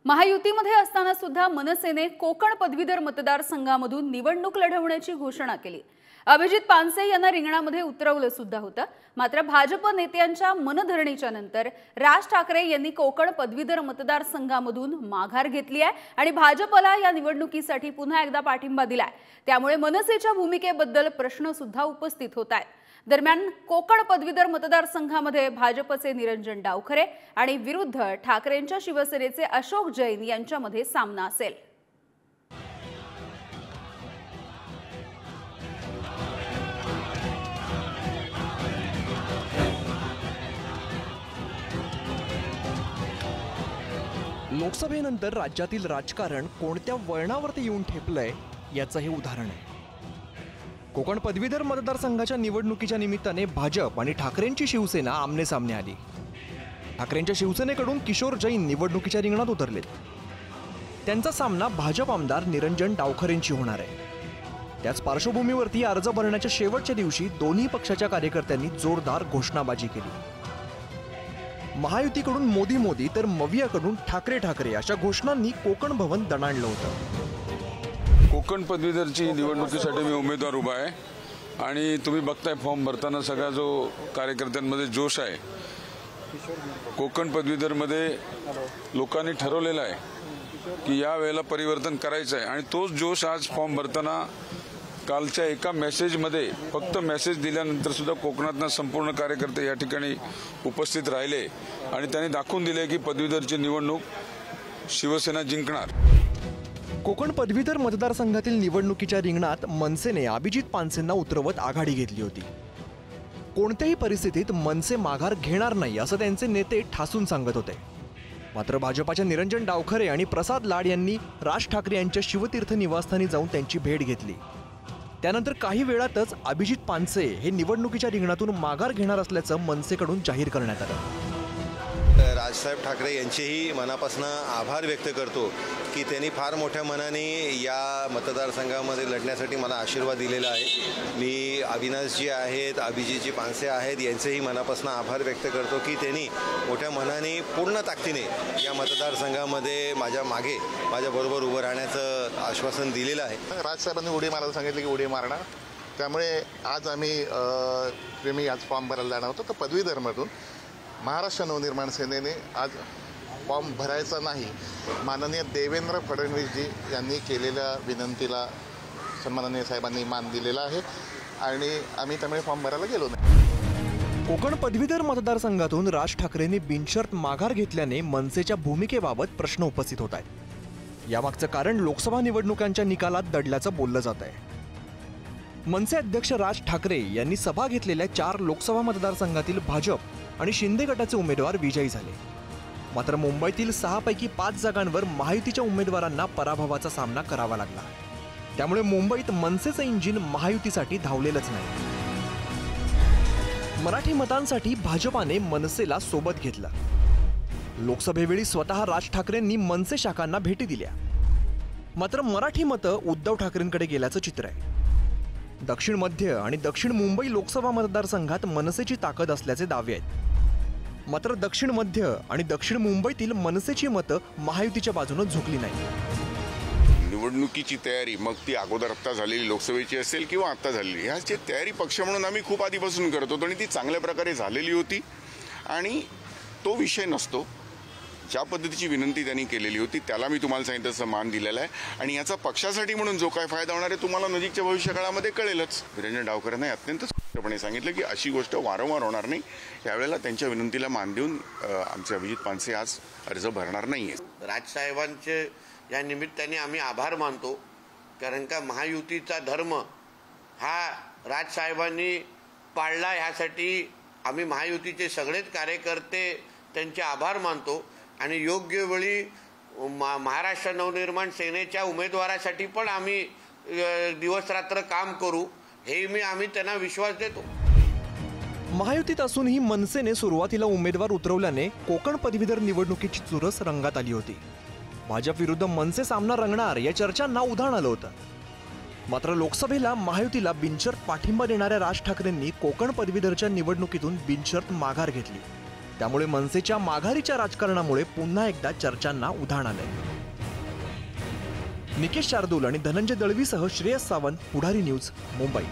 महायुतीमध्ये असताना सुद्धा मनसेने कोकण पदवीधर मतदारसंघामधून निवडणूक लढवण्याची घोषणा केली। अभिजित पानसे यांना रिंगणामध्ये उतरवलं सुद्धा होतं। मात्र भाजप नेत्यांच्या मनधरणीच्या नंतर राज ठाकरे यांनी कोकण पदवीधर मतदारसंघामधून माघार घेतली आहे आणि भाजपला या निवडणुकीसाठी पुन्हा एकदा पाठिंबा दिलाय। त्यामुळे मनसेच्या भूमिकेबद्दल प्रश्न सुद्धा उपस्थित होत आहेत। दरम्यान कोकण पदवीधर मतदारसंघामध्ये भाजपचे निरंजन डावखरे आणि विरुद्ध ठाकरेंच्या शिवसेनेचे अशोक जैन यांच्यामध्ये सामना असेल। लोकसभेनंतर राज्यातील राजकारण कोणत्या वळणावरती येऊन ठेपलंय याचं हे उदाहरण आहे। कोकण पदवीधर मतदारसंघाच्या निवडणुकीच्या निमित्ताने भाजप आणि ठाकरेंची शिवसेना आमनेसामने आली। ठाकरेंच्या शिवसेनेकडून किशोर जैन निवडणुकीच्या रिंगणात उतरलेत। त्यांचा सामना भाजप आमदार निरंजन डावखरेंशी होणार आहे। त्याच पार्श्वभूमीवरती अर्ज भरण्याच्या शेवटच्या दिवशी दोन्ही पक्षाच्या कार्यकर्त्यांनी जोरदार घोषणाबाजी केली। महायुतीकडून मोदी मोदी तर मवियाकडून ठाकरे ठाकरे अशा घोषणांनी कोकण भवन दणाणलं होतं। कोकण पदवीधरची निवडणुकीसाठी मी उमेदवार उभा आहे आणि तुम्ही बघताय फॉर्म भरताना सगळा जो कार्यकर्त्यांमध्ये जोश आहे। कोकण पदवीधरमध्ये लोकांनी ठरवलेला आहे की या वेळेला परिवर्तन करायचं आहे आणि तोच जोश आज फॉर्म भरताना कालच्या एका मेसेजमध्ये फक्त मेसेज दिल्यानंतर सुद्धा कोकणातनं संपूर्ण कार्यकर्ते या ठिकाणी उपस्थित राहिले आणि त्यांनी दाखवून दिले की पदवीधरची निवडणूक शिवसेना जिंकणार। कोकण पदवीधर मतदारसंघातील निवडणुकीच्या रिंगणात मनसेने अभिजित पानसेंना उतरवत आघाडी घेतली होती। कोणत्याही परिस्थितीत मनसे माघार घेणार नाही असं त्यांचे नेते ठासून सांगत होते। मात्र भाजपाच्या निरंजन डावखरे आणि प्रसाद लाड यांनी राज ठाकरे यांच्या शिवतीर्थ निवासस्थानी जाऊन त्यांची भेट घेतली। त्यानंतर काही वेळातच अभिजित पानसे हे निवडणुकीच्या रिंगणातून माघार घेणार असल्याचं मनसेकडून जाहीर करण्यात आलं। राजसाहेब ठाकरे यांचेही मनापासून आभार व्यक्त करतो की त्यांनी फार मोठ्या मनाने या मतदारसंघामध्ये लढण्यासाठी मला आशीर्वाद दिलेला आहे। मी अविनाशजी आहेत, अभिजितजी पानसे आहेत यांचेही मनापासून आभार व्यक्त करतो की त्यांनी मोठ्या मनाने पूर्ण ताकदीने या मतदारसंघामध्ये माझ्या मागे माझ्याबरोबर उभं राहण्याचं आश्वासन दिलेलं आहे। राजसाहेबांनी उडी मारायला सांगितले की उडी मारणार, त्यामुळे आज आम्ही आज फॉर्म भरायला जाणार होतो। तर पदवीधरमधून महाराष्ट्र नवनिर्माण सेनेने आज फॉर्म भरायचा नाही, माननीय देवेंद्र फडणवीसजी यांनी केलेल्या विनंतीला सन्माननीय साहेबांनी मान दिलेला आहे आणि आम्ही त्यामुळे फॉर्म भरायला गेलो नाही। कोकण पदवीधर मतदारसंघातून राज ठाकरेंनी बिनशर्त माघार घेतल्याने मनसेच्या भूमिकेबाबत प्रश्न उपस्थित होत आहेत। यामागचं कारण लोकसभा निवडणुकांच्या निकालात दडल्याचं बोललं जात आहे। मनसे अध्यक्ष राज ठाकरे यांनी सभा घेतलेल्या 4 लोकसभा मतदारसंघातील भाजप आणि शिंदे गटाचे उमेदवार विजयी झाले। मात्र मुंबईतील 6 पैकी 5 जागांवर महायुतीच्या उमेदवारांना पराभवाचा सामना करावा लागला। त्यामुळे मुंबईत मनसेचं इंजिन महायुतीसाठी धावलेलंच नाही। मराठी मतांसाठी भाजपाने मनसेला सोबत घेतलं। लोकसभेवेळी स्वतः राज ठाकरेंनी मनसे शाखांना भेटी दिल्या। मात्र मराठी मतं उद्धव ठाकरेंकडे गेल्याचं चित्र आहे। दक्षिण मध्य आणि दक्षिण मुंबई लोकसभा मतदारसंघात मनसेची ताकद असल्याचे दावे आहेत। मात्र दक्षिण मध्य आणि दक्षिण मुंबईतील मनसेची मतं महायुतीच्या बाजूने झुकली नाही। निवडणुकीची तयारी मग ती अगोदर आत्ता झालेली लोकसभेची असेल किंवा आत्ता झालेली, ह्याची तयारी पक्ष म्हणून आम्ही खूप आधीपासून करत होतो आणि ती चांगल्या प्रकारे झालेली होती आणि तो विषय नसतो। ज्या पद्धतीची विनंती त्यांनी केलेली होती त्याला मी तुम्हाला सांगितलं तसं मान दिलेला आहे आणि याचा पक्षासाठी म्हणून जो काय फायदा होणार आहे तुम्हाला नजीकच्या भविष्यकाळामध्ये कळेलच। निरंजन डावकरांनी अत्यंत स्पष्टपणे सांगितलं की अशी गोष्ट वारंवार होणार नाही। यावेळेला त्यांच्या विनंतीला मान देऊन आमचे अभिजित पानसे आज अर्ज भरणार नाहीये। राजसाहेबांचे या निमित्ताने आम्ही आभार मानतो, कारण का महायुतीचा धर्म हा राजसाहेबांनी पाळला। ह्यासाठी आम्ही महायुतीचे सगळेच कार्यकर्ते त्यांचे आभार मानतो आणि योग्य वेळी महाराष्ट्र नवनिर्माण सेनेच्या उमेदवारासाठी पण आम्ही दिवस रात्र काम करू, हे आम्ही त्यांना विश्वास देतो। महायुतीत असूनही मनसेने सुरुवातीला उमेदवार उतरवल्याने कोकण पदवीधर निवडणुकीची चुरस रंगात आली होती। भाजप विरुद्ध मनसे सामना रंगणार या चर्चांना उधाण आलं होतं। मात्र लोकसभेला महायुतीला बिनशर्त पाठिंबा देणाऱ्या राज ठाकरेंनी कोकण पदवीधरच्या निवडणुकीतून बिनशर्त माघार घेतली। त्यामुळे मनसेच्या माघारीच्या राजकारणामुळे पुन्हा एकदा चर्चांना उधाण आलंय. निकेश शार्दूल आणि धनंजय दळवीसह श्रेयस सावंत, पुढारी न्यूज, मुंबई.